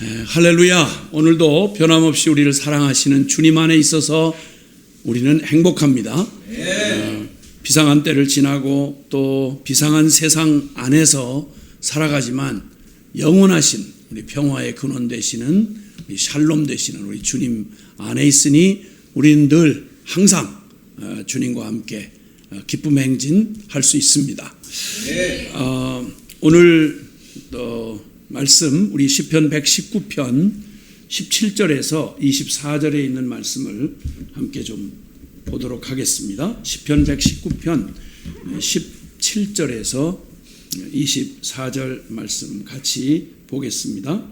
할렐루야. 오늘도 변함없이 우리를 사랑하시는 주님 안에 있어서 우리는 행복합니다. 비상한 때를 지나고 또 비상한 세상 안에서 살아가지만 영원하신 우리 평화의 근원 되시는 우리 샬롬 되시는 우리 주님 안에 있으니 우리는 늘 항상 주님과 함께 기쁨 행진할 수 있습니다. 오늘 말씀 우리 시편 119편 17절에서 24절에 있는 말씀을 함께 좀 보도록 하겠습니다. 시편 119편 17절에서 24절 말씀 같이 보겠습니다.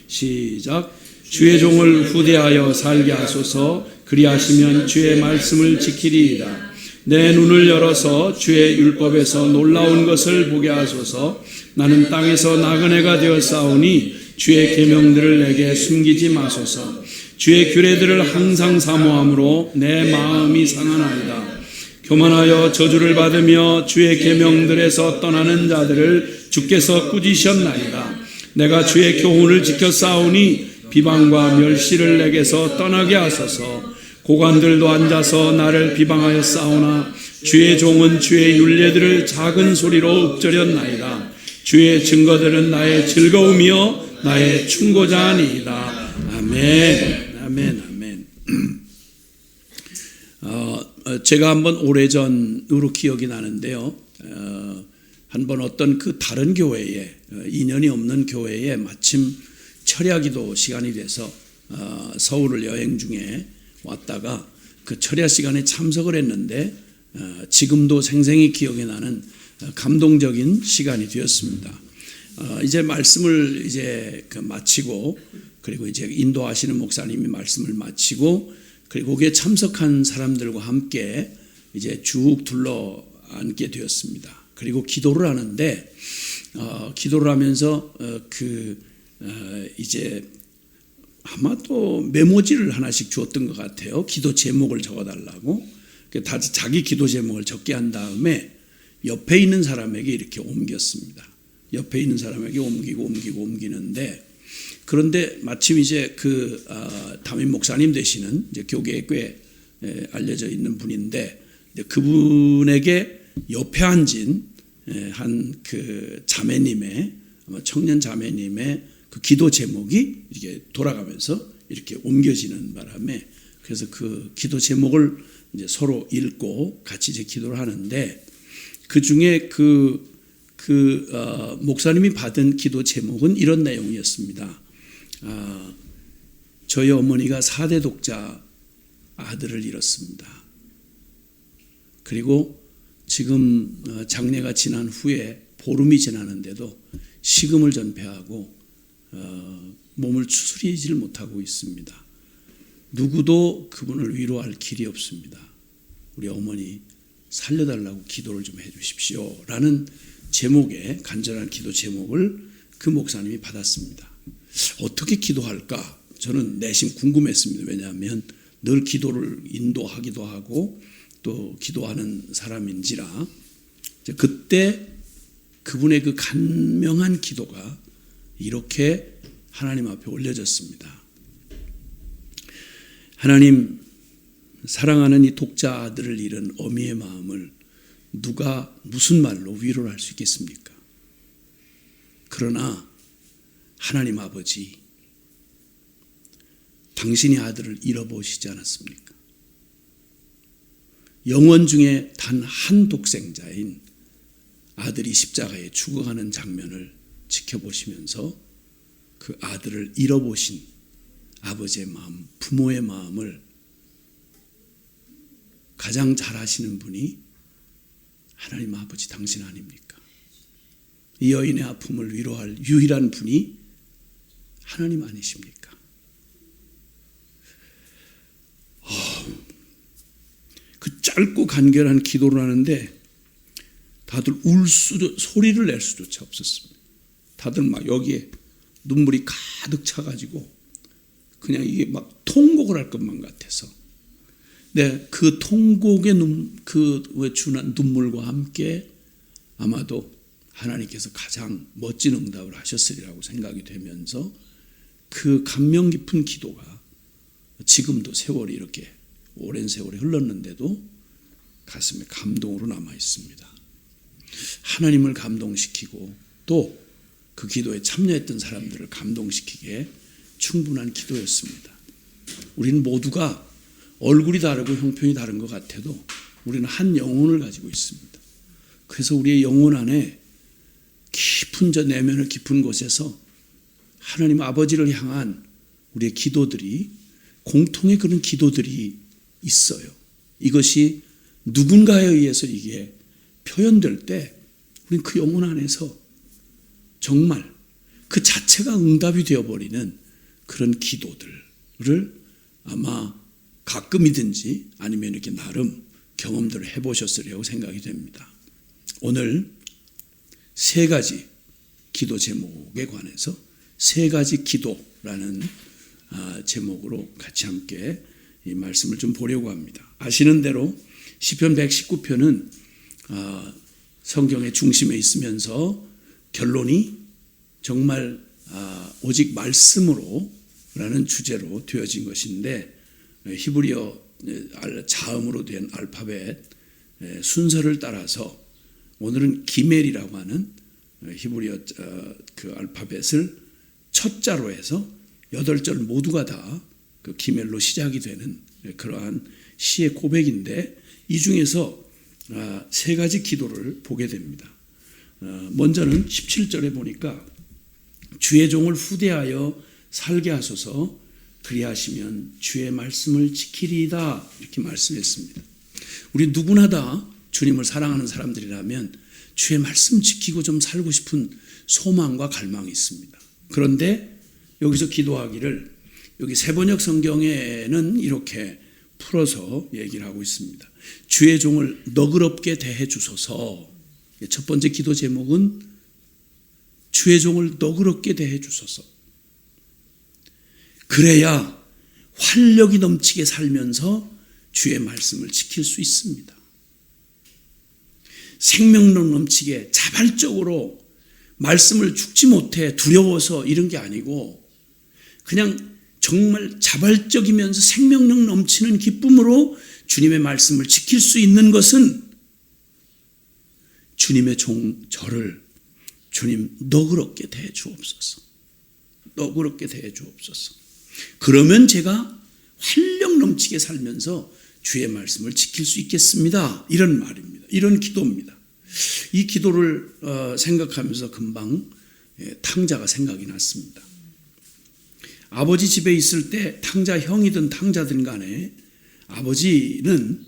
시작. 주의 종을 후대하여 살게 하소서. 그리하시면 주의 말씀을 지키리이다. 내 눈을 열어서 주의 율법에서 놀라운 것을 보게 하소서. 나는 땅에서 나그네가 되어 싸우니 주의 계명들을 내게 숨기지 마소서. 주의 규례들을 항상 사모함으로 내 마음이 상하나이다. 교만하여 저주를 받으며 주의 계명들에서 떠나는 자들을 주께서 꾸짖으셨나이다. 내가 주의 교훈을 지켜 싸우니 비방과 멸시를 내게서 떠나게 하소서. 고관들도 앉아서 나를 비방하여 싸우나 주의 종은 주의 율례들을 작은 소리로 읊조렸나이다. 주의 증거들은 나의 즐거움이요 나의 충고자니이다. 아멘. 아멘. 아멘. 제가 한번 오래전으로 기억이 나는데요. 한번 어떤 그 다른 교회에 인연이 없는 교회에 마침 철야기도 시간이 돼서 서울을 여행 중에 왔다가 그 철야 시간에 참석을 했는데 지금도 생생히 기억이 나는 감동적인 시간이 되었습니다. 이제 말씀을 이제 마치고 그리고 이제 인도하시는 목사님이 말씀을 마치고 그리고 거기에 참석한 사람들과 함께 이제 쭉 둘러 앉게 되었습니다. 그리고 기도를 하는데 기도를 하면서 이제 아마도 메모지를 하나씩 주었던 것 같아요. 기도 제목을 적어달라고. 자기 기도 제목을 적게 한 다음에 옆에 있는 사람에게 이렇게 옮겼습니다. 옆에 있는 사람에게 옮기는데 그런데 마침 이제 담임 목사님 되시는 이제 교계에 꽤 알려져 있는 분인데 그분에게 옆에 앉은 한 그 자매님의 청년 자매님의 그 기도 제목이 이렇게 돌아가면서 이렇게 옮겨지는 바람에 그래서 그 기도 제목을 이제 서로 읽고 같이 이제 기도를 하는데 그 중에 목사님이 받은 기도 제목은 이런 내용이었습니다. 저희 어머니가 4대 독자 아들을 잃었습니다. 그리고 지금 장례가 지난 후에 보름이 지나는데도 식음을 전폐하고 몸을 추스리지를 못하고 있습니다. 누구도 그분을 위로할 길이 없습니다. 우리 어머니 살려달라고 기도를 좀 해주십시오 라는 제목의 간절한 기도 제목을 그 목사님이 받았습니다. 어떻게 기도할까? 저는 내심 궁금했습니다. 왜냐하면 늘 기도를 인도하기도 하고 또 기도하는 사람인지라 그때 그분의 그 간명한 기도가 이렇게 하나님 앞에 올려졌습니다. 하나님, 사랑하는 이 독자 아들을 잃은 어미의 마음을 누가 무슨 말로 위로를 할 수 있겠습니까? 그러나 하나님 아버지, 당신이 아들을 잃어보시지 않았습니까? 영원 중에 단 한 독생자인 아들이 십자가에 죽어가는 장면을 지켜보시면서 그 아들을 잃어보신 아버지의 마음, 부모의 마음을 가장 잘 아시는 분이 하나님 아버지 당신 아닙니까? 이 여인의 아픔을 위로할 유일한 분이 하나님 아니십니까? 그 짧고 간결한 기도를 하는데 다들 소리를 낼 수조차 없었습니다. 다들 막 여기에 눈물이 가득 차가지고 그냥 이게 막 통곡을 할 것만 같아서 그 통곡의 주는 눈물과 함께 아마도 하나님께서 가장 멋진 응답을 하셨으리라고 생각이 되면서 그 감명 깊은 기도가 지금도 세월이 이렇게 오랜 세월이 흘렀는데도 가슴에 감동으로 남아 있습니다. 하나님을 감동시키고 또 그 기도에 참여했던 사람들을 감동시키기에 충분한 기도였습니다. 우리는 모두가 얼굴이 다르고 형편이 다른 것 같아도 우리는 한 영혼을 가지고 있습니다. 그래서 우리의 영혼 안에 깊은 저 내면의 깊은 곳에서 하나님 아버지를 향한 우리의 기도들이 공통의 그런 기도들이 있어요. 이것이 누군가에 의해서 이게 표현될 때 우리는 그 영혼 안에서 정말 그 자체가 응답이 되어버리는 그런 기도들을 아마 가끔이든지 아니면 이렇게 나름 경험들을 해보셨으리라고 생각이 됩니다. 오늘 세 가지 기도 제목에 관해서 세 가지 기도라는 제목으로 같이 함께 이 말씀을 좀 보려고 합니다. 아시는 대로 시편 119편은 성경의 중심에 있으면서 결론이 정말 오직 말씀으로 라는 주제로 되어진 것인데 히브리어 자음으로 된 알파벳 순서를 따라서 오늘은 기멜이라고 하는 히브리어 그 알파벳을 첫 자로 해서 8절 모두가 다 그 기멜로 시작이 되는 그러한 시의 고백인데 이 중에서 세 가지 기도를 보게 됩니다. 먼저는 17절에 보니까 주의 종을 후대하여 살게 하소서 그리하시면 주의 말씀을 지키리이다 이렇게 말씀했습니다. 우리 누구나 다 주님을 사랑하는 사람들이라면 주의 말씀 지키고 좀 살고 싶은 소망과 갈망이 있습니다. 그런데 여기서 기도하기를 여기 세번역 성경에는 이렇게 풀어서 얘기를 하고 있습니다. 주의 종을 너그럽게 대해 주소서. 첫 번째 기도 제목은 주의 종을 너그럽게 대해 주소서. 그래야 활력이 넘치게 살면서 주의 말씀을 지킬 수 있습니다. 생명력 넘치게 자발적으로 말씀을 죽지 못해 두려워서 이런 게 아니고 그냥 정말 자발적이면서 생명력 넘치는 기쁨으로 주님의 말씀을 지킬 수 있는 것은 주님의 종 저를 주님 너그럽게 대해 주옵소서. 너그럽게 대해 주옵소서. 그러면 제가 활력 넘치게 살면서 주의 말씀을 지킬 수 있겠습니다. 이런 말입니다. 이런 기도입니다. 이 기도를 생각하면서 금방 탕자가 생각이 났습니다. 아버지 집에 있을 때 탕자 형이든 탕자든 간에 아버지는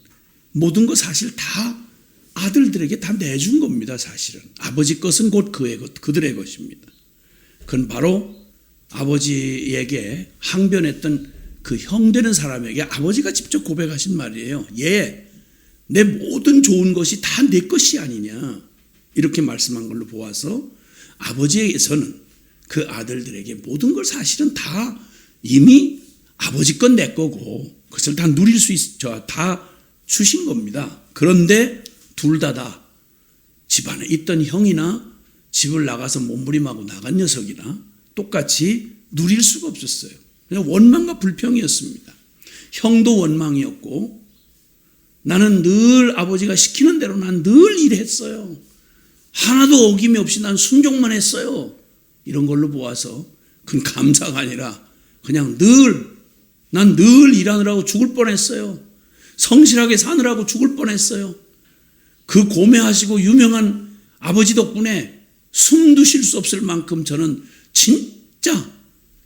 모든 거 사실 다 아들들에게 다 내준 겁니다. 사실은 아버지 것은 곧 그들의 것입니다. 그건 바로 아버지에게 항변했던 그 형 되는 사람에게 아버지가 직접 고백하신 말이에요. 내 모든 좋은 것이 다 내 것이 아니냐 이렇게 말씀한 걸로 보아서 아버지에게서는 그 아들들에게 모든 걸 사실은 다 이미 아버지 건 내 거고 그것을 다 누릴 수 있어 다 주신 겁니다. 그런데 둘 다 집안에 있던 형이나 집을 나가서 몸부림하고 나간 녀석이나 똑같이 누릴 수가 없었어요. 그냥 원망과 불평이었습니다. 형도 원망이었고 나는 늘 아버지가 시키는 대로 난 늘 일했어요. 하나도 어김이 없이 난 순종만 했어요. 이런 걸로 보아서 그건 감사가 아니라 그냥 난 늘 일하느라고 죽을 뻔했어요. 성실하게 사느라고 죽을 뻔했어요. 그 고매하시고 유명한 아버지 덕분에 숨도 쉴 수 없을 만큼 저는 진짜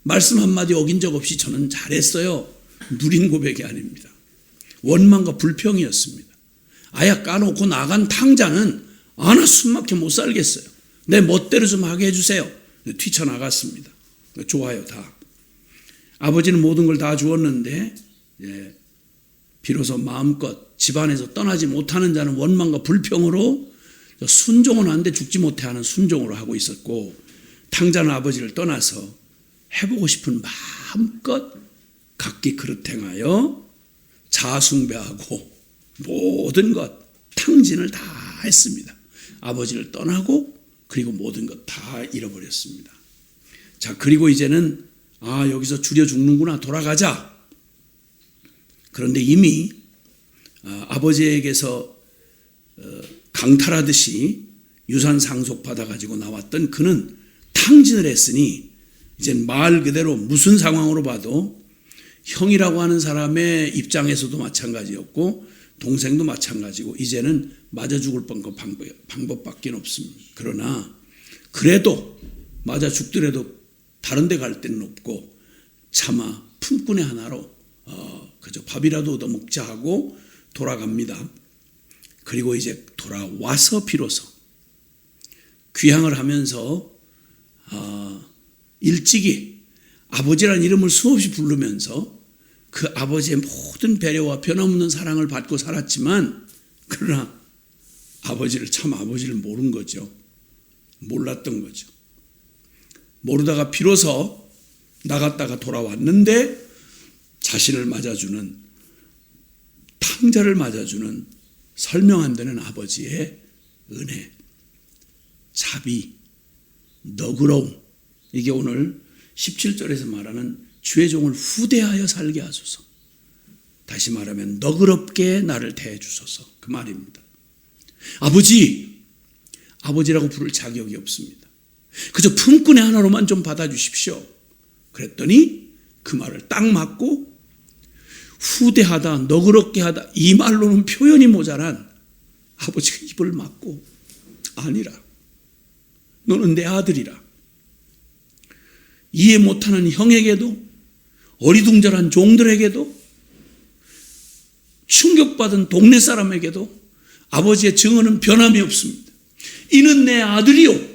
말씀 한마디 어긴 적 없이 저는 잘했어요. 누린 고백이 아닙니다. 원망과 불평이었습니다. 아야 까놓고 나간 탕자는 나 숨막혀 못 살겠어요. 내 멋대로 좀 하게 해주세요. 뛰쳐나갔습니다. 좋아요 다. 아버지는 모든 걸 다 주었는데 비로소 마음껏 집안에서 떠나지 못하는 자는 원망과 불평으로 순종은 하는데 죽지 못해 하는 순종으로 하고 있었고 탕자는 아버지를 떠나서 해보고 싶은 마음껏 각기 그릇 행하여 자숭배하고 모든 것 탕진을 다 했습니다. 아버지를 떠나고 그리고 모든 것 다 잃어버렸습니다. 자, 그리고 이제는 여기서 줄여 죽는구나, 돌아가자. 그런데 이미 아버지에게서 강탈하듯이 유산 상속 받아가지고 나왔던 그는 탕진을 했으니 이제 말 그대로 무슨 상황으로 봐도 형이라고 하는 사람의 입장에서도 마찬가지였고 동생도 마찬가지고 이제는 맞아 죽을 방법밖에 없습니다. 그러나 그래도 맞아 죽더라도 다른 데 갈 데는 없고 차마 품꾼의 하나로 그저 밥이라도 얻어 먹자 하고 돌아갑니다. 그리고 이제 돌아와서 비로소 귀향을 하면서 일찍이 아버지라는 이름을 수없이 부르면서 그 아버지의 모든 배려와 변함없는 사랑을 받고 살았지만 그러나 아버지를 모른 거죠. 몰랐던 거죠. 모르다가 비로소 나갔다가 돌아왔는데 자신을 맞아주는 탕자를 맞아주는 설명 안 되는 아버지의 은혜, 자비, 너그러움, 이게 오늘 17절에서 말하는 주의 종을 후대하여 살게 하소서. 다시 말하면 너그럽게 나를 대해 주소서, 그 말입니다. 아버지라고 부를 자격이 없습니다. 그저 품꾼의 하나로만 좀 받아주십시오. 그랬더니 그 말을 딱 맞고 후대하다, 너그럽게 하다, 이 말로는 표현이 모자란 아버지가 입을 막고 아니라 너는 내 아들이라. 이해 못하는 형에게도 어리둥절한 종들에게도 충격받은 동네 사람에게도 아버지의 증언은 변함이 없습니다. 이는 내 아들이요,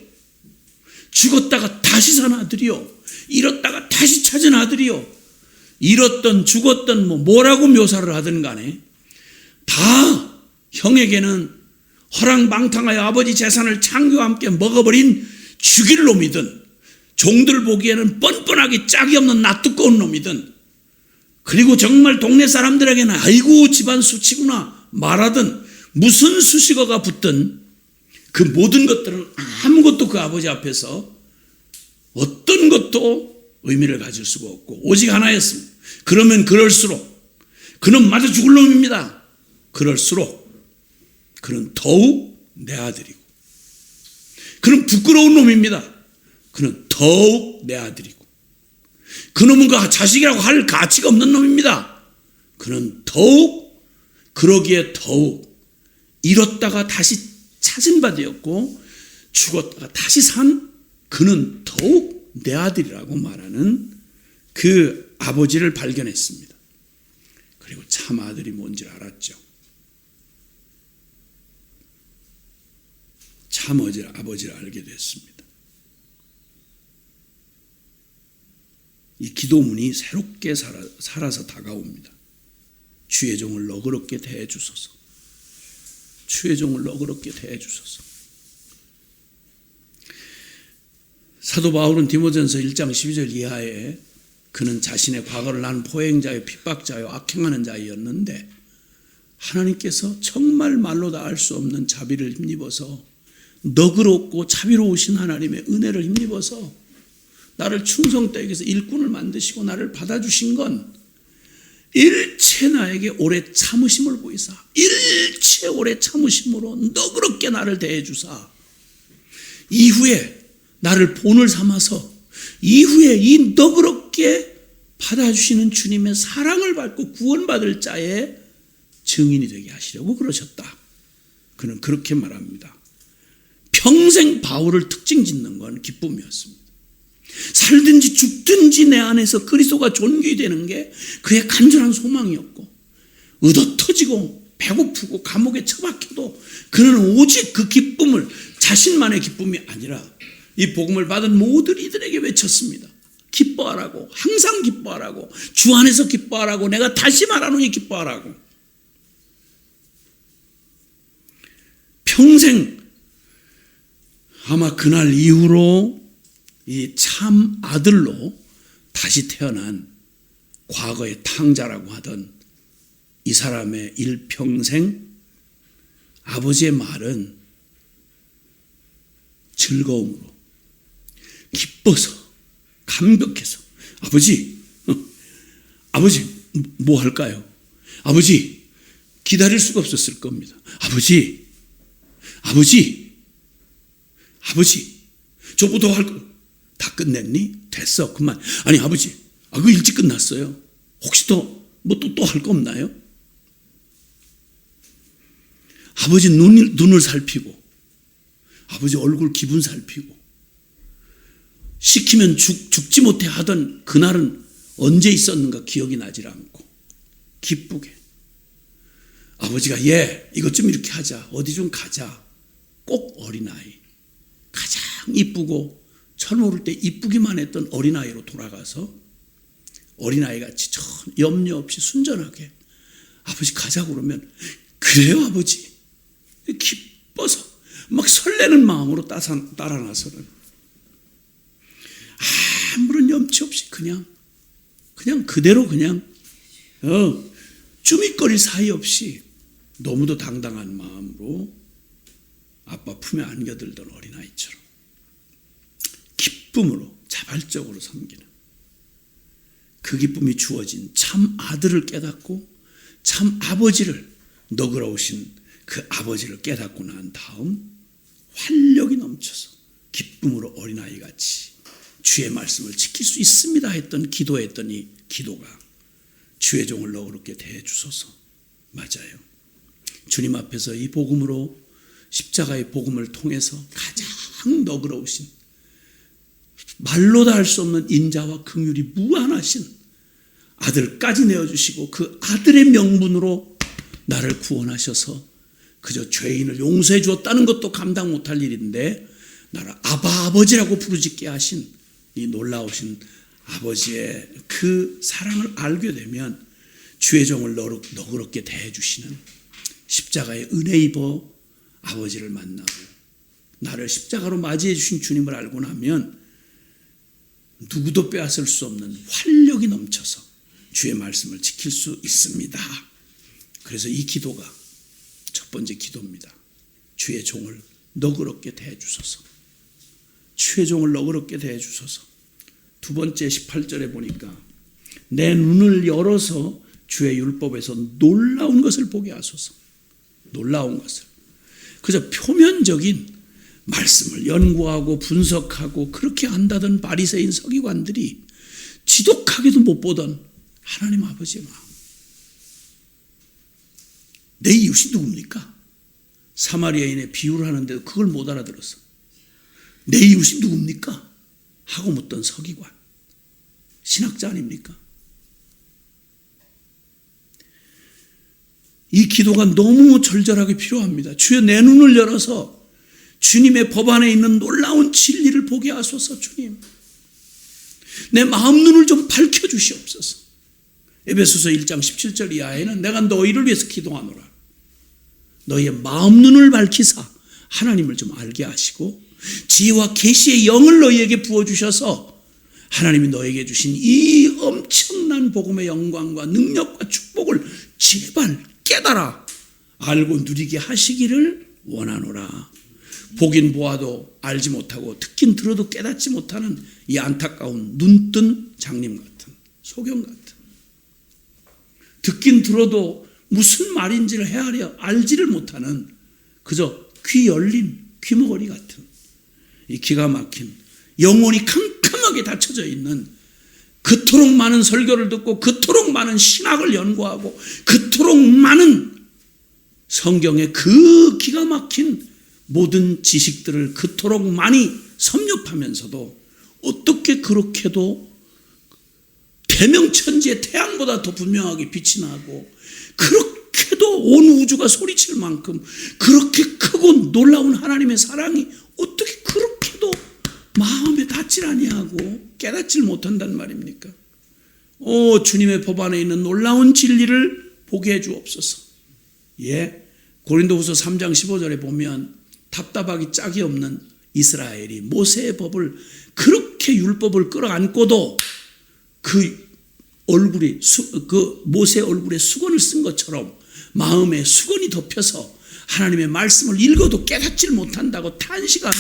죽었다가 다시 산 아들이요, 잃었다가 다시 찾은 아들이요. 잃었던 죽었던 뭐라고 묘사를 하든 간에 다 형에게는 허랑방탕하여 아버지 재산을 창교와 함께 먹어버린 죽일 놈이든 종들 보기에는 뻔뻔하게 짝이 없는 낯두꺼운 놈이든 그리고 정말 동네 사람들에게는 아이고 집안 수치구나 말하든 무슨 수식어가 붙든 그 모든 것들은 아무것도 그 아버지 앞에서 어떤 것도 의미를 가질 수가 없고 오직 하나였습니다. 그러면 그럴수록 그는 맞아 죽을 놈입니다. 그럴수록 그는 더욱 내 아들이고 그는 부끄러운 놈입니다. 그는 더욱 내 아들이고 그놈은 그 자식이라고 할 가치가 없는 놈입니다. 그는 더욱 그러기에 더욱 잃었다가 다시 찾은 바 되었고 죽었다가 다시 산 그는 더욱 내 아들이라고 말하는 그 아버지를 발견했습니다. 그리고 참 아들이 뭔지 알았죠. 참 아버지를 알게 됐습니다. 이 기도문이 새롭게 살아서 다가옵니다. 주의 종을 너그럽게 대해 주소서. 주의 종을 너그럽게 대해 주소서. 사도 바울은 디모데전서 1장 12절 이하에 그는 자신의 과거를 난 포행자요 핍박자요 악행하는 자였는데 하나님께서 정말 말로 다 알 수 없는 자비를 힘입어서 너그럽고 자비로우신 하나님의 은혜를 힘입어서 나를 충성되게 해서 일꾼을 만드시고 나를 받아주신 건 일체 나에게 오래 참으심을 보이사 일체 오래 참으심으로 너그럽게 나를 대해주사 이후에 나를 본을 삼아서 이후에 이 너그럽게 받아주시는 주님의 사랑을 받고 구원받을 자의 증인이 되게 하시려고 그러셨다. 그는 그렇게 말합니다. 평생 바울을 특징 짓는 건 기쁨이었습니다. 살든지 죽든지 내 안에서 그리스도가 존귀 되는 게 그의 간절한 소망이었고 의도터지고 배고프고 감옥에 처박혀도 그는 오직 그 기쁨을 자신만의 기쁨이 아니라 이 복음을 받은 모든 이들에게 외쳤습니다. 기뻐하라고, 항상 기뻐하라고, 주 안에서 기뻐하라고, 내가 다시 말하노니 기뻐하라고. 평생 아마 그날 이후로 이 참 아들로 다시 태어난 과거의 탕자라고 하던 이 사람의 일평생 아버지의 말은 즐거움으로 기뻐서 감격해서 아버지, 아버지 뭐 할까요? 아버지, 기다릴 수가 없었을 겁니다. 아버지, 저보다 할 거 다 끝냈니? 됐어, 그만. 아니 아버지, 그거 일찍 끝났어요. 혹시 또 할 거 없나요? 아버지 눈을 살피고, 아버지 얼굴 기분 살피고, 시키면 죽지 못해 하던 그날은 언제 있었는가 기억이 나질 않고, 기쁘게 아버지가 이것 좀 이렇게 하자, 어디 좀 가자. 꼭 어린아이, 가장 이쁘고 철모를 때 이쁘기만 했던 어린아이로 돌아가서 어린아이같이 전 염려 없이 순전하게 아버지 가자고 그러면, 그래요 아버지? 기뻐서 막 설레는 마음으로 따라 나서는, 아무런 염치 없이 그냥 그대로 쭈밋거릴 사이 없이 너무도 당당한 마음으로 아빠 품에 안겨들던 어린아이처럼 기쁨으로 자발적으로 섬기는 그 기쁨이 주어진 참 아들을 깨닫고 참 아버지를, 너그러우신 그 아버지를 깨닫고 난 다음 활력이 넘쳐서 기쁨으로 어린아이같이 주의 말씀을 지킬 수 있습니다 했던 기도했던 이 기도가 주의 종을 너그럽게 대해주소서. 맞아요. 주님 앞에서 이 복음으로, 십자가의 복음을 통해서 가장 너그러우신, 말로 다 할 수 없는 인자와 긍휼이 무한하신 아들까지 내어주시고 그 아들의 명분으로 나를 구원하셔서 그저 죄인을 용서해 주었다는 것도 감당 못할 일인데 나를 아버지라고 부르짖게 하신 이 놀라우신 아버지의 그 사랑을 알게 되면 주의 종을 너그럽게 대해주시는 십자가의 은혜 입어 아버지를 만나고 나를 십자가로 맞이해 주신 주님을 알고 나면 누구도 빼앗을 수 없는 활력이 넘쳐서 주의 말씀을 지킬 수 있습니다. 그래서 이 기도가 첫 번째 기도입니다. 주의 종을 너그럽게 대해주소서. 주의 종을 너그럽게 대해주소서. 두 번째 18절에 보니까 내 눈을 열어서 주의 율법에서 놀라운 것을 보게 하소서. 놀라운 것을. 그저 표면적인 말씀을 연구하고 분석하고 그렇게 한다던 바리새인 서기관들이 지독하게도 못 보던 하나님 아버지의 마음. 내 이웃이 누굽니까? 사마리아인의 비유를 하는데도 그걸 못 알아들었어. 내 이웃이 누굽니까? 하고 묻던 서기관. 신학자 아닙니까? 이 기도가 너무 절절하게 필요합니다. 주여, 내 눈을 열어서 주님의 법 안에 있는 놀라운 진리를 보게 하소서. 주님, 내 마음 눈을 좀 밝혀주시옵소서. 에베소서 1장 17절 이하에는 내가 너희를 위해서 기도하노라. 너희의 마음 눈을 밝히사 하나님을 좀 알게 하시고 지혜와 계시의 영을 너희에게 부어주셔서 하나님이 너에게 주신 이 엄청난 복음의 영광과 능력과 축복을 제발 깨달아 알고 누리게 하시기를 원하노라. 보긴 보아도 알지 못하고 듣긴 들어도 깨닫지 못하는 이 안타까운 눈뜬 장님 같은, 소경 같은, 듣긴 들어도 무슨 말인지를 헤아려 알지를 못하는 그저 귀 열린 귀머거리 같은 이 기가 막힌 영혼이 캄캄하게 닫혀져 있는, 그토록 많은 설교를 듣고 그토록 많은 신학을 연구하고 그토록 많은 성경의 그 기가 막힌 모든 지식들을 그토록 많이 섭렵하면서도 어떻게 그렇게도 대명천지의 태양보다 더 분명하게 빛이 나고 그렇게도 온 우주가 소리칠 만큼 그렇게 크고 놀라운 하나님의 사랑이 어떻게 그렇게도 마음에 닿질 아니하고 깨닫질 못한단 말입니까? 주님의 법 안에 있는 놀라운 진리를 보게 해 주옵소서. 고린도후서 3장 15절에 보면 답답하기 짝이 없는 이스라엘이 모세의 법을 그렇게 율법을 끌어안고도 그 모세의 얼굴에 수건을 쓴 것처럼 마음에 수건이 덮여서 하나님의 말씀을 읽어도 깨닫질 못한다고 탄식하며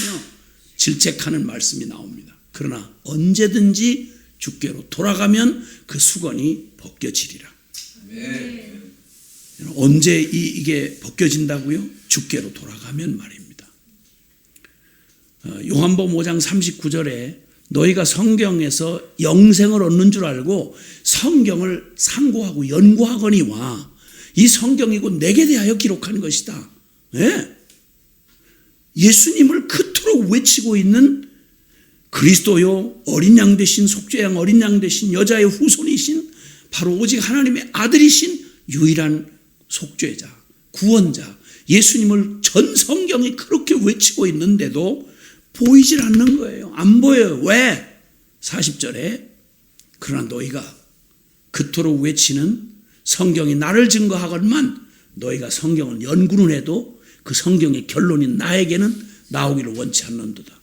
질책하는 말씀이 나옵니다. 그러나 언제든지 주께로 돌아가면 그 수건이 벗겨지리라. 언제 이게 벗겨진다고요? 주께로 돌아가면 말입니다. 요한복음 5장 39절에 너희가 성경에서 영생을 얻는 줄 알고 성경을 상고하고 연구하거니와 이 성경이고 내게 대하여 기록한 것이다. 네? 예수님을 그토록 외치고 있는 그리스도요 어린 양 되신 속죄양 어린 양 되신 여자의 후손이신 바로 오직 하나님의 아들이신 유일한 속죄자 구원자 예수님을 전 성경이 그렇게 외치고 있는데도 보이질 않는 거예요. 안 보여요. 왜? 40절에 그러나 너희가 그토록 외치는 성경이 나를 증거하건만 너희가 성경을 연구는 해도 그 성경의 결론이 나에게는 나오기를 원치 않는도다.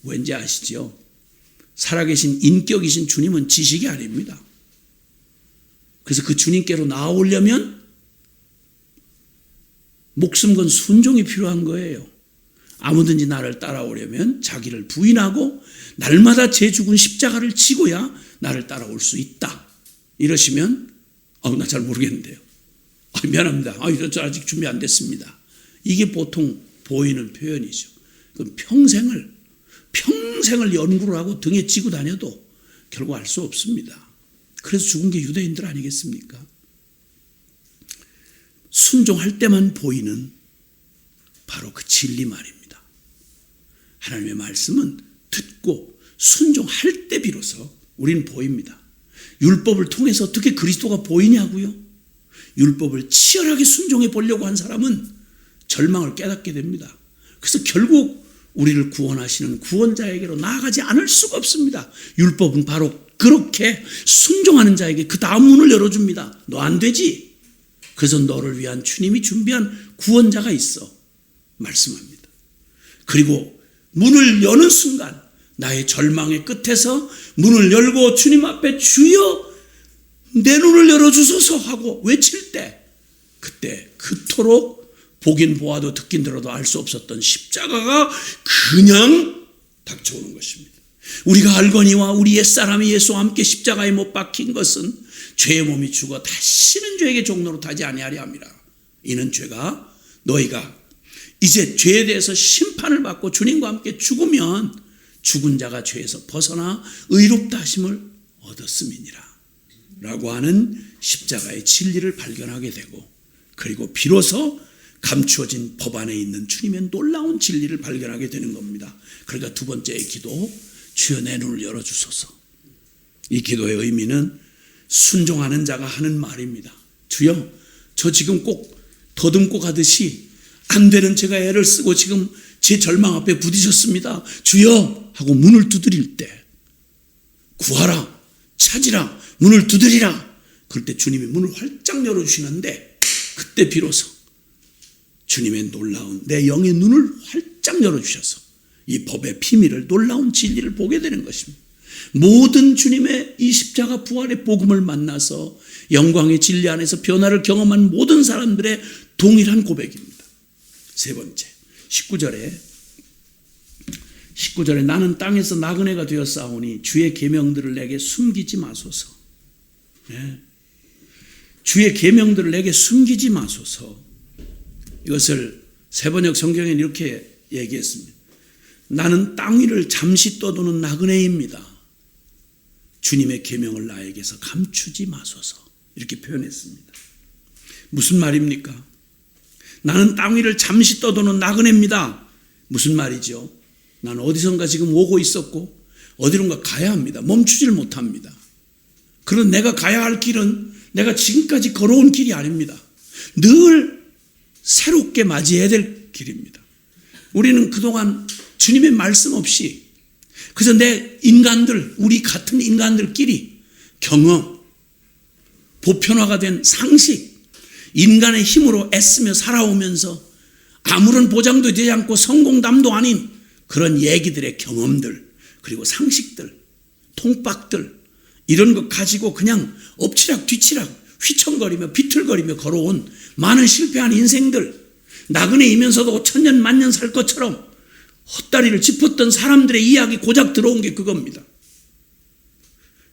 왠지 아시죠? 살아계신 인격이신 주님은 지식이 아닙니다. 그래서 그 주님께로 나아오려면 목숨 건 순종이 필요한 거예요. 아무든지 나를 따라오려면 자기를 부인하고 날마다 제 죽은 십자가를 지고야 나를 따라올 수 있다. 이러시면 나 잘 모르겠는데요. 미안합니다. 저 아직 준비 안 됐습니다. 이게 보통 보이는 표현이죠. 그럼 평생을 연구를 하고 등에 지고 다녀도 결국 알 수 없습니다. 그래서 죽은 게 유대인들 아니겠습니까? 순종할 때만 보이는 바로 그 진리 말입니다. 하나님의 말씀은 듣고 순종할 때 비로소 우리는 보입니다. 율법을 통해서 어떻게 그리스도가 보이냐고요? 율법을 치열하게 순종해 보려고 한 사람은 절망을 깨닫게 됩니다. 그래서 결국 우리를 구원하시는 구원자에게로 나아가지 않을 수가 없습니다. 율법은 바로 그렇게 순종하는 자에게 그 다음 문을 열어줍니다. 너 안 되지? 그래서 너를 위한 주님이 준비한 구원자가 있어. 말씀합니다. 그리고 문을 여는 순간 나의 절망의 끝에서 문을 열고 주님 앞에 주여 내 눈을 열어주소서 하고 외칠 때 그때 그토록 보긴 보아도 듣긴 들어도 알 수 없었던 십자가가 그냥 닥쳐오는 것입니다. 우리가 알거니와 우리 옛사람이 예수와 함께 십자가에 못 박힌 것은 죄의 몸이 죽어 다시는 죄에게 종로로 타지 아니하리 함이라. 이는 죄가 너희가 이제 죄에 대해서 심판을 받고 주님과 함께 죽으면 죽은 자가 죄에서 벗어나 의롭다 하심을 얻었음이니라 라고 하는 십자가의 진리를 발견하게 되고 그리고 비로소 감추어진 법 안에 있는 주님의 놀라운 진리를 발견하게 되는 겁니다. 그러니까 두 번째의 기도, 주여 내 눈을 열어주소서. 이 기도의 의미는 순종하는 자가 하는 말입니다. 주여 저 지금 꼭 더듬고 가듯이 안 되는 제가 애를 쓰고 지금 제 절망 앞에 부딪혔습니다. 주여 하고 문을 두드릴 때 구하라 찾으라 문을 두드리라 그럴 때 주님이 문을 활짝 열어주시는데 그때 비로소 주님의 놀라운 내 영의 눈을 활짝 열어주셔서 이 법의 비밀을 놀라운 진리를 보게 되는 것입니다. 모든 주님의 이 십자가 부활의 복음을 만나서 영광의 진리 안에서 변화를 경험한 모든 사람들의 동일한 고백입니다. 세 번째 19절에 나는 땅에서 나그네가 되었사오니 주의 계명들을 내게 숨기지 마소서. 네. 주의 계명들을 내게 숨기지 마소서. 이것을 세번역 성경에는 이렇게 얘기했습니다. 나는 땅 위를 잠시 떠도는 나그네입니다. 주님의 계명을 나에게서 감추지 마소서. 이렇게 표현했습니다. 무슨 말입니까? 나는 땅 위를 잠시 떠도는 나그네입니다. 무슨 말이죠? 나는 어디선가 지금 오고 있었고 어디론가 가야 합니다. 멈추질 못합니다. 그런 내가 가야 할 길은 내가 지금까지 걸어온 길이 아닙니다. 늘 새롭게 맞이해야 될 길입니다. 우리는 그동안 주님의 말씀 없이 그래서 우리 같은 인간들끼리 경험, 보편화가 된 상식, 인간의 힘으로 애쓰며 살아오면서 아무런 보장도 되지 않고 성공담도 아닌 그런 얘기들의 경험들 그리고 상식들, 통박들 이런 것 가지고 그냥 엎치락 뒤치락 휘청거리며 비틀거리며 걸어온 많은 실패한 인생들 나그네이면서도 천년 만년 살 것처럼 헛다리를 짚었던 사람들의 이야기 고작 들어온 게 그겁니다.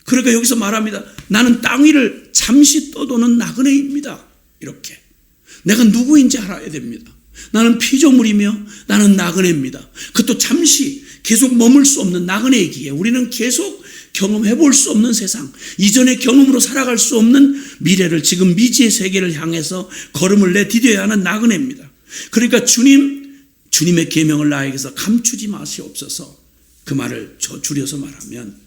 그러니까 여기서 말합니다. 나는 땅 위를 잠시 떠도는 나그네입니다. 이렇게. 내가 누구인지 알아야 됩니다. 나는 피조물이며 나는 나그네입니다. 그것도 잠시 계속 머물 수 없는 나그네이기에 우리는 계속 경험해 볼 수 없는 세상, 이전의 경험으로 살아갈 수 없는 미래를 지금 미지의 세계를 향해서 걸음을 내디뎌야 하는 나그네입니다. 그러니까 주님의 계명을 나에게서 감추지 마시옵소서. 그 말을 줄여서 말하면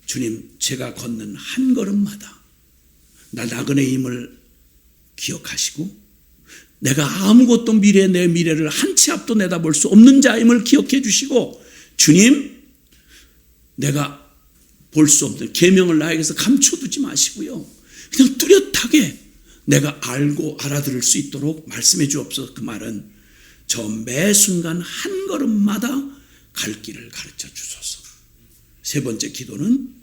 주님, 제가 걷는 한 걸음마다 나 나그네임을 기억하시고 내가 아무것도 내 미래를 한 치 앞도 내다볼 수 없는 자임을 기억해 주시고 주님, 내가 볼 수 없는 계명을 나에게서 감춰두지 마시고요. 그냥 뚜렷하게 내가 알고 알아들을 수 있도록 말씀해 주옵소서. 그 말은 저 매 순간 한 걸음마다 갈 길을 가르쳐 주소서. 세 번째 기도는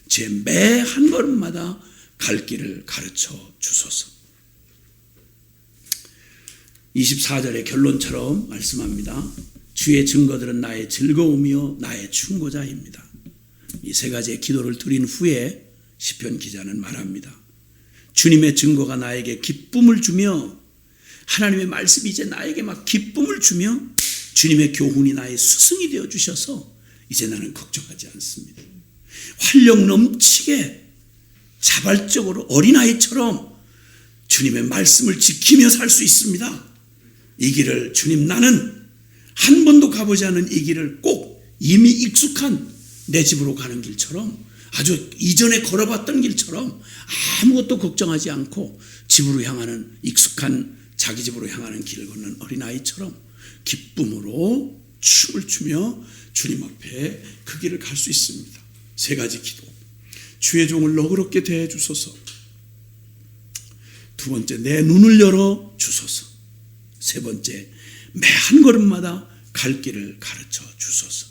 제 매 한 걸음마다 갈 길을 가르쳐 주소서. 24절의 결론처럼 말씀합니다. 주의 증거들은 나의 즐거움이요 나의 충고자입니다. 이 세 가지의 기도를 드린 후에 시편 기자는 말합니다. 주님의 증거가 나에게 기쁨을 주며 하나님의 말씀이 이제 나에게 막 기쁨을 주며 주님의 교훈이 나의 스승이 되어 주셔서 이제 나는 걱정하지 않습니다. 활력 넘치게 자발적으로 어린아이처럼 주님의 말씀을 지키며 살 수 있습니다. 이 길을 주님, 나는 한 번도 가보지 않은 이 길을 꼭 이미 익숙한 내 집으로 가는 길처럼, 아주 이전에 걸어봤던 길처럼 아무것도 걱정하지 않고 집으로 향하는, 익숙한 자기 집으로 향하는 길을 걷는 어린아이처럼 기쁨으로 춤을 추며 주님 앞에 그 길을 갈 수 있습니다. 세 가지 기도. 주의 종을 너그럽게 대해 주소서. 두 번째, 내 눈을 열어 주소서. 세 번째, 매 한 걸음마다 갈 길을 가르쳐 주소서.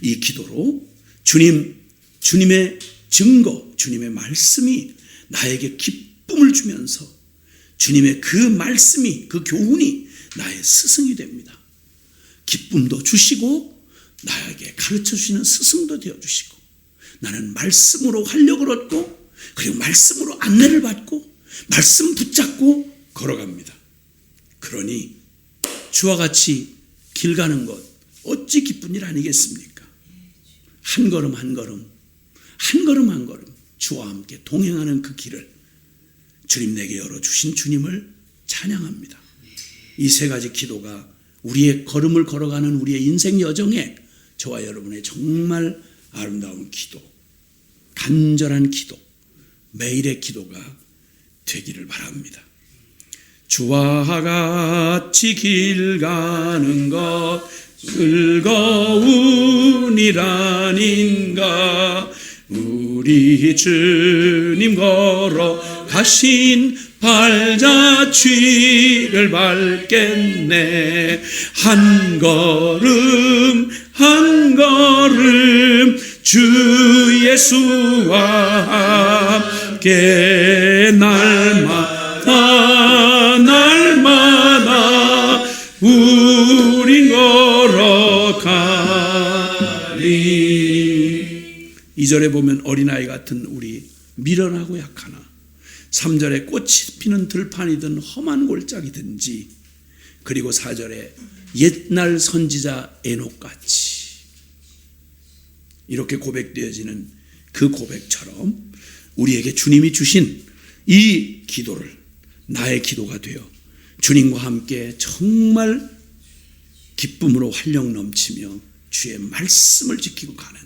이 기도로 주님의 증거, 주님의 말씀이 나에게 기쁨을 주면서 주님의 그 말씀이, 그 교훈이 나의 스승이 됩니다. 기쁨도 주시고 나에게 가르쳐 주시는 스승도 되어주시고 나는 말씀으로 활력을 얻고 그리고 말씀으로 안내를 받고 말씀 붙잡고 걸어갑니다. 그러니 주와 같이 길 가는 것 어찌 기쁜 일 아니겠습니까? 한 걸음 한 걸음, 한 걸음 한 걸음 주와 함께 동행하는 그 길을 주님 내게 열어주신 주님을 찬양합니다. 이 세 가지 기도가 우리의 걸음을 걸어가는 우리의 인생 여정에 저와 여러분의 정말 아름다운 기도, 간절한 기도, 매일의 기도가 되기를 바랍니다. 주와 같이 길 가는 것 즐거운 일 아닌가. 우리 주님 걸어 가신 발자취를 밟겠네. 한 걸음 한 걸음 주 예수와 함께 날마다 우린 걸어가리. 2절에 보면 어린아이 같은 우리 미련하고 약하나 3절에 꽃이 피는 들판이든 험한 골짜기든지 그리고 4절에 옛날 선지자 에녹같이 이렇게 고백되어지는 그 고백처럼 우리에게 주님이 주신 이 기도를 나의 기도가 되어 주님과 함께 정말 기쁨으로 활력 넘치며 주의 말씀을 지키고 가는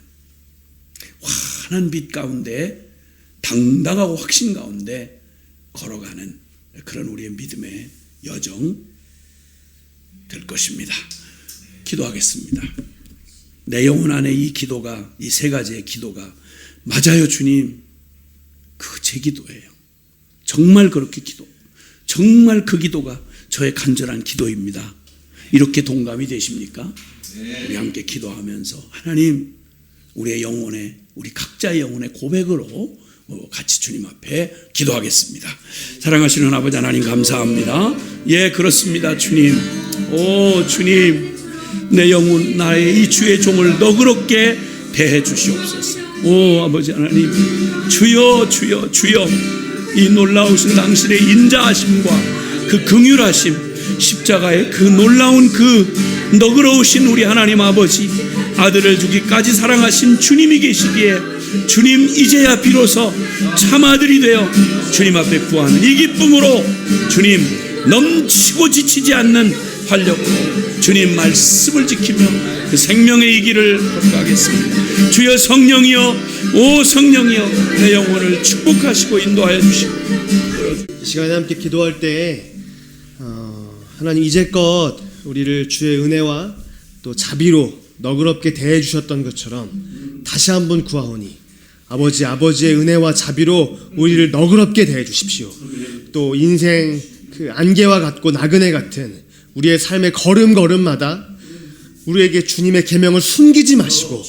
환한 빛 가운데 당당하고 확신 가운데 걸어가는 그런 우리의 믿음의 여정 될 것입니다. 기도하겠습니다. 내 영혼 안에 이 기도가, 이 세 가지의 기도가 맞아요 주님, 그 제 기도예요. 정말 그렇게 정말 그 기도가 저의 간절한 기도입니다. 이렇게 동감이 되십니까? 우리 함께 기도하면서 하나님, 우리의 영혼의, 우리 각자의 영혼의 고백으로 같이 주님 앞에 기도하겠습니다. 사랑하시는 아버지 하나님 감사합니다. 예, 그렇습니다. 주님, 오 주님, 내 영혼 나의 이 주의 종을 너그럽게 대해 주시옵소서. 오 아버지 하나님, 주여 주여 주여, 이 놀라우신 당신의 인자하심과 그 긍휼하심, 십자가의 그 놀라운 그 너그러우신 우리 하나님 아버지, 아들을 주기까지 사랑하신 주님이 계시기에 주님 이제야 비로소 참 아들이 되어 주님 앞에 구하는 이 기쁨으로 주님 넘치고 지치지 않는 활력으로 주님 말씀을 지키며 그 생명의 이 길을 걸어가겠습니다. 주여 성령이여, 오 성령이여, 내 영혼을 축복하시고 인도하여 주시고. 이 시간에 함께 기도할 때에 하나님 이제껏 우리를 주의 은혜와 또 자비로 너그럽게 대해 주셨던 것처럼 다시 한번 구하오니 아버지의 은혜와 자비로 우리를 너그럽게 대해 주십시오. 또 인생 그 안개와 같고 나그네 같은 우리의 삶의 걸음걸음마다 우리에게 주님의 계명을 숨기지 마시고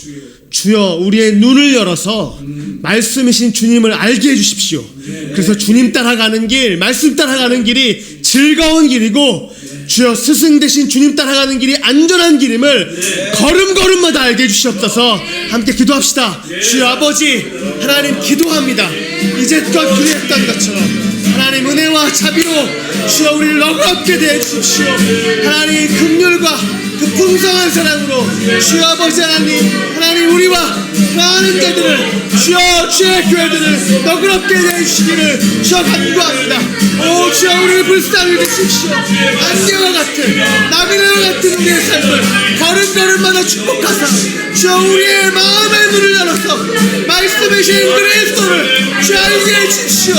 주여 우리의 눈을 열어서 말씀이신 주님을 알게 해주십시오. 그래서 주님 따라가는 길, 말씀 따라가는 길이 즐거운 길이고 주여 스승 되신 주님 따라가는 길이 안전한 길임을 걸음걸음마다 알게 해주시옵소서. 함께 기도합시다. 주여 아버지 하나님 기도합니다. 이제껏 그랬던 것처럼 하나님 은혜와 자비로 주여 우리를 너그럽게 대해주십시오. 하나님 긍휼과 그 풍성한 사랑으로 주여 아버지 하나님 우리와 사랑하는 자들을 주여 주의 교회들을 너그럽게 대해주시기를 주여 간구합니다. 오 주여 우리를 불쌍히 여기십시오. 안개와 같은 나그네와 같은 우리의 삶을 걸음걸음마다 축복하사 주여 우리의 마음의 문을 열어서 말씀이신 그리스도를 주여 알게 해주십시오.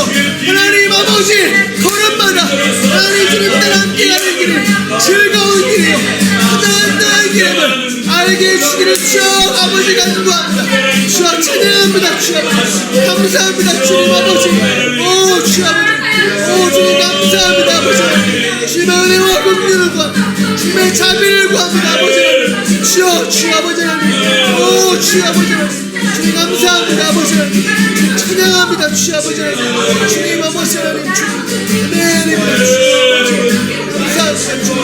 하나님 아버지 걸음마다 하나님 주님 따라 함께 가는 길은 즐거운 길이요 안전한 길임을 알게 해주시기를 주여 아버지 간구합니다. 주여 찬양합니다. 주여 감사합니다. 주님 아버지, 오 주여 아버지, 오 주님 감사합니다. 아버지 주님의 은혜와 긍휼을 구합니다. 주님의 자비를 구합니다. 아버지 주여 주여 아버지 오 주여 아버지 주님 감사합니다. 아버지 찬양합니다. 주여 아버지 주님 아버지 주님 네 감사합니다. 주님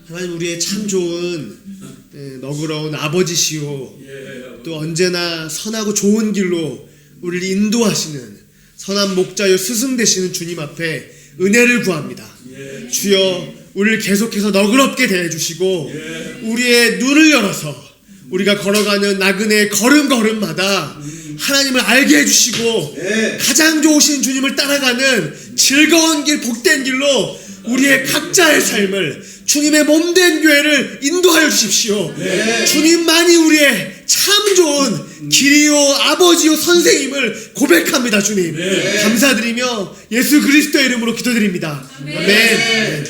하나님 우리의 참 좋은 너그러운 아버지시오, 또 언제나 선하고 좋은 길로 우리를 인도하시는 선한 목자요 스승 되시는 주님 앞에 은혜를 구합니다. 주여 우리를 계속해서 너그럽게 대해주시고 우리의 눈을 열어서 우리가 걸어가는 나그네의 걸음걸음마다 하나님을 알게 해주시고 가장 좋으신 주님을 따라가는 즐거운 길, 복된 길로 우리의 각자의 삶을 주님의 몸된 교회를 인도하여 주십시오. 주님만이 우리의 참 좋은 길이요 아버지요 선생님을 고백합니다. 주님 감사드리며 예수 그리스도의 이름으로 기도드립니다. 아멘.